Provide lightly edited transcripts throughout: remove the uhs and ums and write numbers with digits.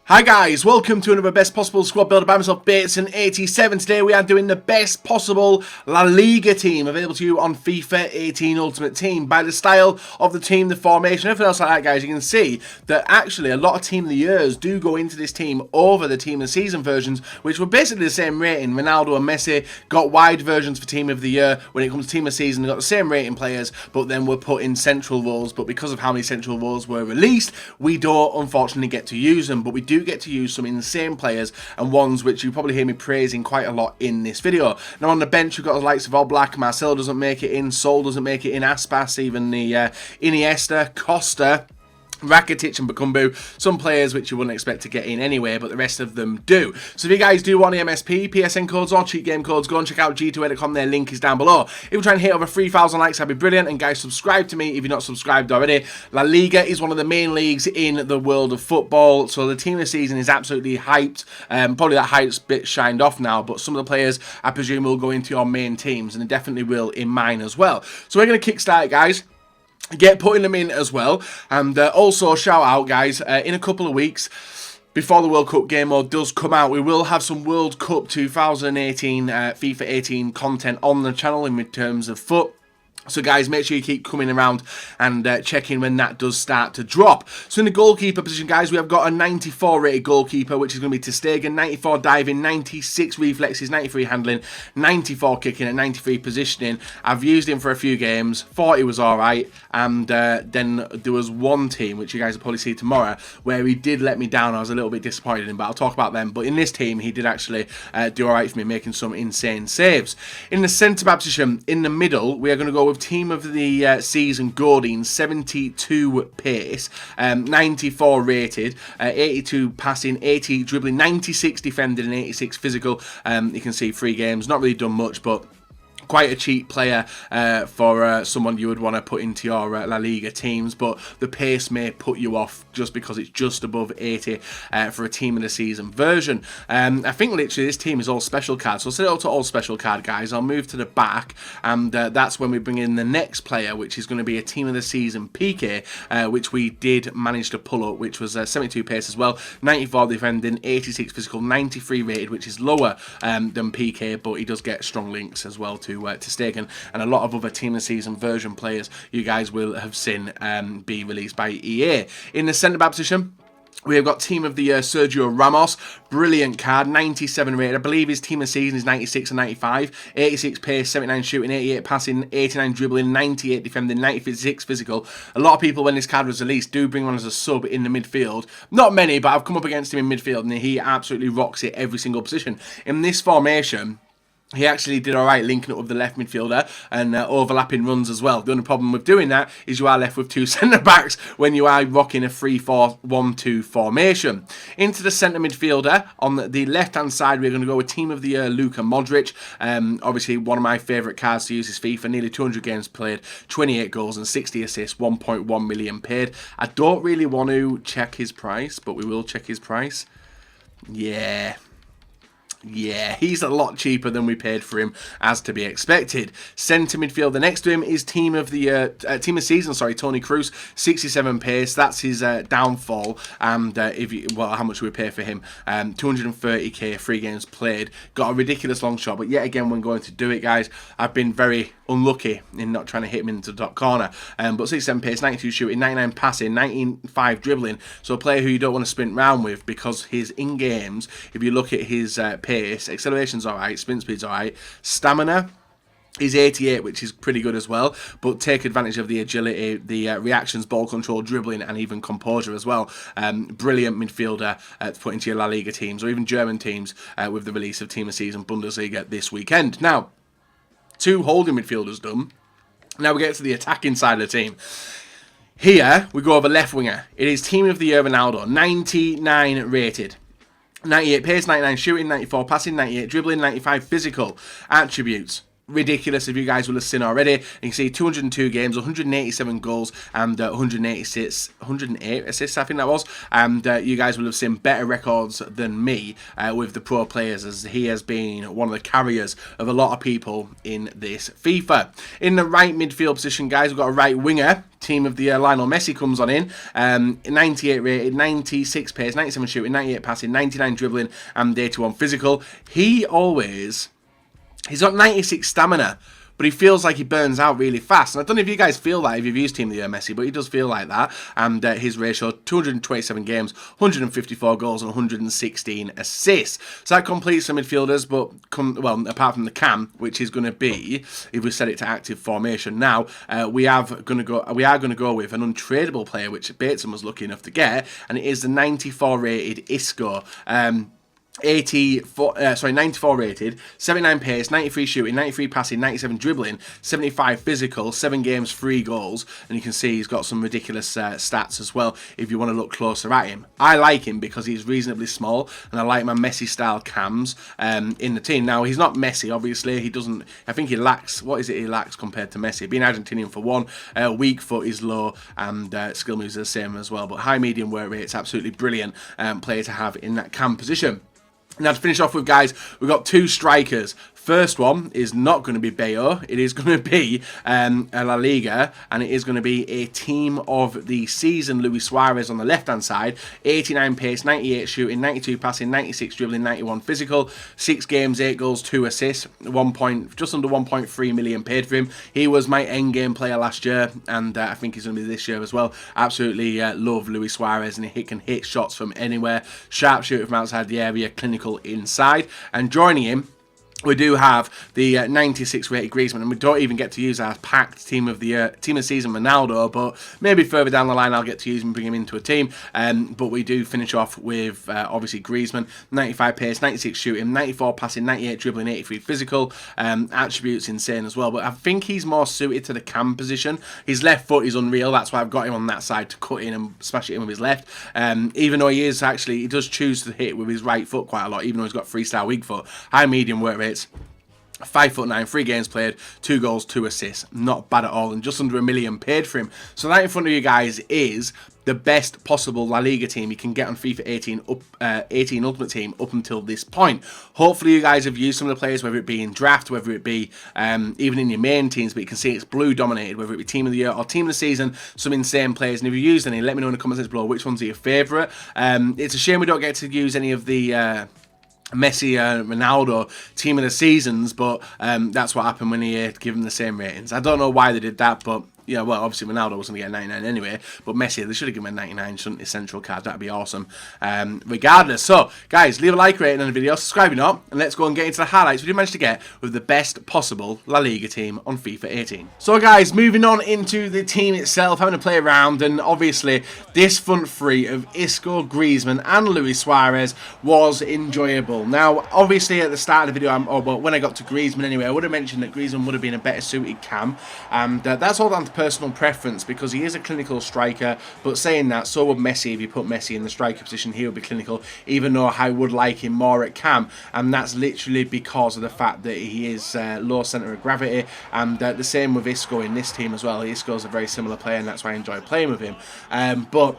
Hi guys, welcome to another Best Possible Squad Builder by myself, Bateson87. Today we are doing the best possible La Liga team available to you on FIFA 18 Ultimate Team. By the style of the team, the formation, everything else like that, guys, you can see that actually a lot of Team of the Years do go into this team over the Team of the Season versions, which were basically the same rating. Ronaldo and Messi got wide versions for Team of the Year. When it comes to Team of the Season, they got the same rating players, but then were put in central roles. But because of how many central roles were released, we don't unfortunately get to use them, but we do get to use some insane players and ones which you probably hear me praising quite a lot in this video. Now on the bench we've got the likes of Oblak, Marcelo doesn't make it in, Sol doesn't make it in, Aspas, even the Iniesta, Costa, Rakitic and Bakumbu, some players which you wouldn't expect to get in anyway, but the rest of them do. So if you guys do want the MSP, PSN codes or cheat game codes, go and check out g2a.com, their link is down below. If we try and hit over 3,000 likes, that'd be brilliant, and guys, subscribe to me if you're not subscribed already. La Liga is one of the main leagues in the world of football, so the team of the season is absolutely hyped. Probably that hype's bit shined off now, but some of the players, I presume, will go into your main teams, and they definitely will in mine as well. So we're going to kickstart it, guys. Get putting them in as well, and also shout out, guys, in a couple of weeks before the World Cup game mode does come out, we will have some World Cup 2018 FIFA 18 content on the channel in terms of foot. So guys, make sure you keep coming around and checking when that does start to drop. So in the goalkeeper position, guys, we have got a 94 rated goalkeeper, which is going to be ter Stegen, 94 diving, 96 reflexes, 93 handling, 94 kicking, and 93 positioning. I've used him for a few games, thought he was alright, and then there was one team, which you guys will probably see tomorrow, where he did let me down. I was a little bit disappointed in him, but I'll talk about them. But in this team, he did actually do alright for me, making some insane saves. In the centre-back position, in the middle, we are going to go with team of the season Godin, 72 pace, 94 rated, 82 passing, 80 dribbling, 96 defending, and 86 physical. You can see 3 games, not really done much, but quite a cheap player for someone you would want to put into your La Liga teams, but the pace may put you off just because it's just above 80 for a team of the season version. I think literally this team is all special cards, so set it up to all special card, guys. I'll move to the back, and that's when we bring in the next player, which is going to be a team of the season PK, which we did manage to pull up, which was 72 pace as well, 94 defending, 86 physical, 93 rated, which is lower than PK, but he does get strong links as well to Stegen, and a lot of other team of the season version players you guys will have seen be released by EA. In the centre back position, we have got Team of the Year Sergio Ramos, brilliant card, 97 rated. I believe his team of the season is 96 and 95, 86 pace, 79 shooting, 88 passing, 89 dribbling, 98 defending, 96 physical. A lot of people, when this card was released, do bring one as a sub in the midfield. Not many, but I've come up against him in midfield, and he absolutely rocks it every single position. In this formation, he actually did alright linking up with the left midfielder and overlapping runs as well. The only problem with doing that is you are left with 2 centre-backs when you are rocking a 3-4-1-2 formation. Into the centre midfielder, on the left-hand side, we're going to go with Team of the Year Luka Modric. Obviously, one of my favourite cards to use is FIFA. Nearly 200 games played, 28 goals and 60 assists, 1.1 million paid. I don't really want to check his price, but we will check his price. Yeah, he's a lot cheaper than we paid for him, as to be expected. Centre midfielder next to him is team of the season, Tony Kroos, 67 pace. That's his downfall. And how much we pay for him? 230k, 3 games played. Got a ridiculous long shot, but yet again, when going to do it, guys, I've been very unlucky in not trying to hit him into the top corner. But 67 pace, 92 shooting, 99 passing, 95 dribbling. So a player who you don't want to sprint round with, because his in games, if you look at his pace, acceleration's alright, sprint speed's alright, stamina is 88, which is pretty good as well, but take advantage of the agility, the reactions, ball control, dribbling, and even composure as well. Brilliant midfielder to put into your La Liga teams, or even German teams, with the release of Team of Season Bundesliga this weekend. Now, 2 holding midfielders done. Now we get to the attacking side of the team. Here, we go over left winger. It is Team of the Year Ronaldo, 99 rated. 98 pace, 99 shooting, 94 passing, 98 dribbling, 95 physical. Attributes: ridiculous, if you guys will have seen already. You can see 202 games, 187 goals, and 108 assists, I think that was. And you guys will have seen better records than me with the pro players, as he has been one of the carriers of a lot of people in this FIFA. In the right midfield position, guys, we've got a right winger. Team of the year, Lionel Messi comes on in. 98 rated, 96 pace, 97 shooting, 98 passing, 99 dribbling, and 81 physical. He's got 96 stamina, but he feels like he burns out really fast. And I don't know if you guys feel that if you've used Team of the Year Messi, but he does feel like that. And his ratio, 227 games, 154 goals, and 116 assists. So that completes the midfielders, but apart from the cam, which is going to be, if we set it to active formation now, we are going to go with an untradeable player, which Bateson was lucky enough to get, and it is the 94 rated Isco. 94 rated, 79 pace, 93 shooting, 93 passing, 97 dribbling, 75 physical, 7 games, 3 goals, and you can see he's got some ridiculous stats as well if you want to look closer at him. I like him because he's reasonably small, and I like my Messi style cams in the team. Now, he's not Messi, obviously. I think he lacks, what is it he lacks compared to Messi? Being Argentinian for one, weak foot is low, and skill moves are the same as well, but high medium work rate, it's absolutely brilliant player to have in that cam position. Now, to finish off with, guys, we've got 2 strikers. First one is not going to be Bayo. It is going to be La Liga, and it is going to be a team of the season. Luis Suarez on the left-hand side, 89 pace, 98 shooting, 92 passing, 96 dribbling, 91 physical, 6 games, 8 goals, 2 assists, just under 1.3 million paid for him. He was my end-game player last year, and I think he's going to be this year as well. Absolutely love Luis Suarez, and he can hit shots from anywhere. Sharp shooter from outside the area, clinical inside, and joining him, we do have the 96 rated Griezmann, and we don't even get to use our packed team of the season Ronaldo, but maybe further down the line I'll get to use him and bring him into a team. But we do finish off with obviously Griezmann, 95 pace, 96 shooting, 94 passing, 98 dribbling, 83 physical. Attributes insane as well, but I think he's more suited to the cam position. His left foot is unreal, that's why I've got him on that side to cut in and smash it in with his left. Even though he does choose to hit with his right foot quite a lot, even though he's got 3-star weak foot. High medium work rate. 5'9", 3 games played, 2 goals, 2 assists. Not bad at all, and just under $1 million paid for him. So that in front of you guys is the best possible La Liga team you can get on FIFA 18 Ultimate Team up until this point. Hopefully you guys have used some of the players, whether it be in draft, whether it be even in your main teams, but you can see it's blue dominated, whether it be team of the year or team of the season, some insane players. And if you used any, let me know in the comments below which ones are your favourite. It's a shame we don't get to use any of the Messi, Ronaldo team of the seasons, but that's what happened when he gave them the same ratings. I don't know why they did that, but yeah, well, obviously Ronaldo wasn't going to get 99 anyway, but Messi, they should have given him a 99, shouldn't they? Central card, that'd be awesome. Regardless, so guys, leave a like rating on the video, subscribe if not, and let's go and get into the highlights we did manage to get with the best possible La Liga team on FIFA 18. So guys, moving on into the team itself, having to play around, and obviously this front three of Isco, Griezmann, and Luis Suarez was enjoyable. Now, obviously at the start of the video, when I got to Griezmann anyway, I would have mentioned that Griezmann would have been a better suited cam, and that's all down to personal preference because he is a clinical striker. But saying that, so would Messi. If you put Messi in the striker position, he would be clinical, even though I would like him more at cam, and that's literally because of the fact that he is low centre of gravity, and the same with Isco in this team as well. Isco's a very similar player, and that's why I enjoy playing with him. So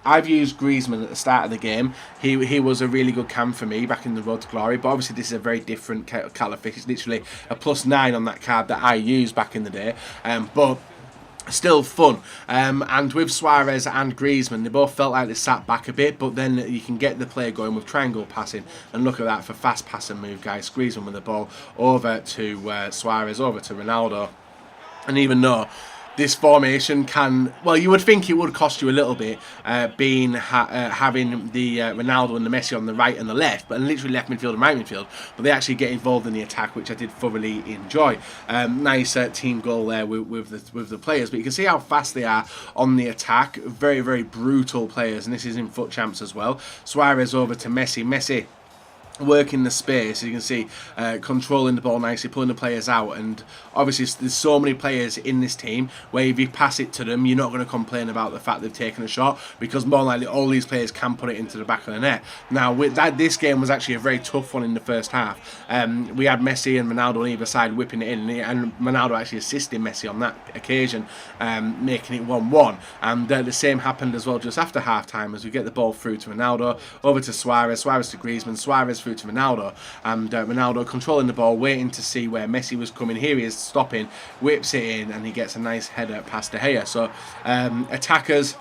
I've used Griezmann at the start of the game. He was a really good cam for me back in the Road to Glory, but obviously this is a very different kettle of fish. It's literally a +9 on that card that I used back in the day, but still fun. And with Suarez and Griezmann, they both felt like they sat back a bit, but then you can get the play going with triangle passing, and look at that for fast pass and move, guys. Griezmann with the ball over to Suarez, over to Ronaldo, and even though this formation can, well, you would think it would cost you a little bit, having the Ronaldo and the Messi on the right and the left, but literally left midfield and right midfield, but they actually get involved in the attack, which I did thoroughly enjoy. Nice team goal there with the players, but you can see how fast they are on the attack. Very, very brutal players, and this is in FUT Champs as well. Suarez over to Messi. Messi working the space, as you can see, controlling the ball nicely, pulling the players out, and obviously there's so many players in this team where if you pass it to them, you're not going to complain about the fact they've taken a shot, because more likely all these players can put it into the back of the net. Now, with that, this game was actually a very tough one in the first half. We had Messi and Ronaldo on either side whipping it in, and Ronaldo actually assisting Messi on that occasion, making it 1-1. And the same happened as well just after half time, as we get the ball through to Ronaldo, over to Suarez, Suarez to Griezmann, Suarez through to Ronaldo, and Ronaldo controlling the ball, waiting to see where Messi was coming. Here he is stopping, whips it in, and he gets a nice header past De Gea. So attackers,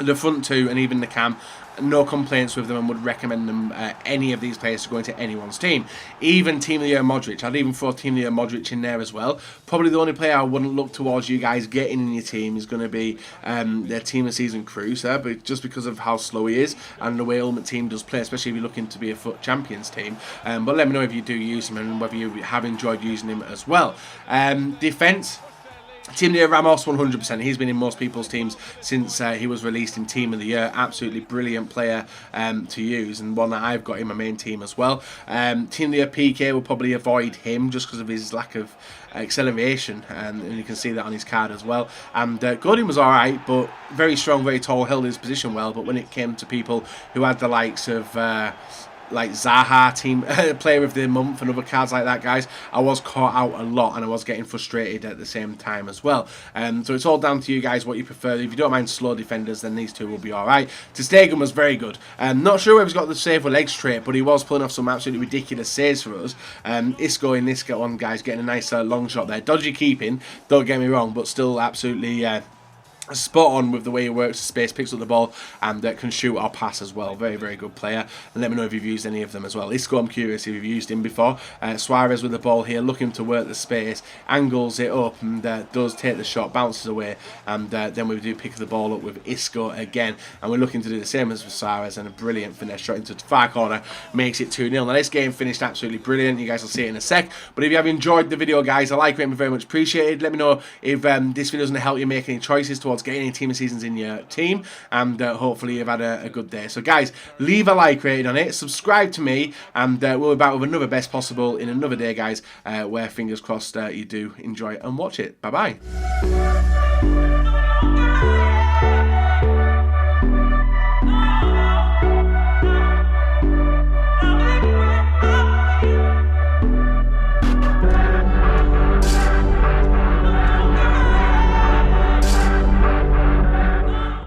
the front two, and even the cam, no complaints with them, and would recommend them, any of these players to go into anyone's team. Even Team of the Year Modric, I'd even throw Team of the Year Modric in there as well. Probably the only player I wouldn't look towards you guys getting in your team is going to be their Team of Season Cruiser, but just because of how slow he is and the way Ultimate Team does play, especially if you're looking to be a FUT Champions team. But let me know if you do use him and whether you have enjoyed using him as well. Defence. Team of the Year Ramos, 100%. He's been in most people's teams since he was released in Team of the Year. Absolutely brilliant player to use, and one that I've got in my main team as well. Team of the Year PK will probably avoid him just because of his lack of acceleration, and you can see that on his card as well. And Godin was alright, but very strong, very tall, held his position well. But when it came to people who had the likes of like Zaha, team player of the month, and other cards like that, guys, I was caught out a lot, and I was getting frustrated at the same time as well. So it's all down to you guys what you prefer. If you don't mind slow defenders, then these two will be alright. Ter Stegen was very good. Not sure if he's got the save with legs trait, but he was pulling off some absolutely ridiculous saves for us. Isco in this one, guys, getting a nice long shot there. Dodgy keeping, don't get me wrong, but still absolutely spot on with the way he works the space, picks up the ball, and can shoot or pass as well. Very, very good player. And let me know if you've used any of them as well. Isco, I'm curious if you've used him before. Suarez with the ball here, looking to work the space, angles it up, and does take the shot, bounces away, and then we do pick the ball up with Isco again. And we're looking to do the same as with Suarez, and a brilliant finesse shot into the far corner makes it 2-0. Now, this game finished absolutely brilliant. You guys will see it in a sec. But if you have enjoyed the video, guys, a like rate would be very much appreciated. Let me know if this video doesn't help you make any choices towards getting any team of seasons in your team, and hopefully you've had a good day. So guys, leave a like rating on it, subscribe to me, and we'll be back with another best possible in another day, guys, where fingers crossed you do enjoy it and watch it. Bye bye.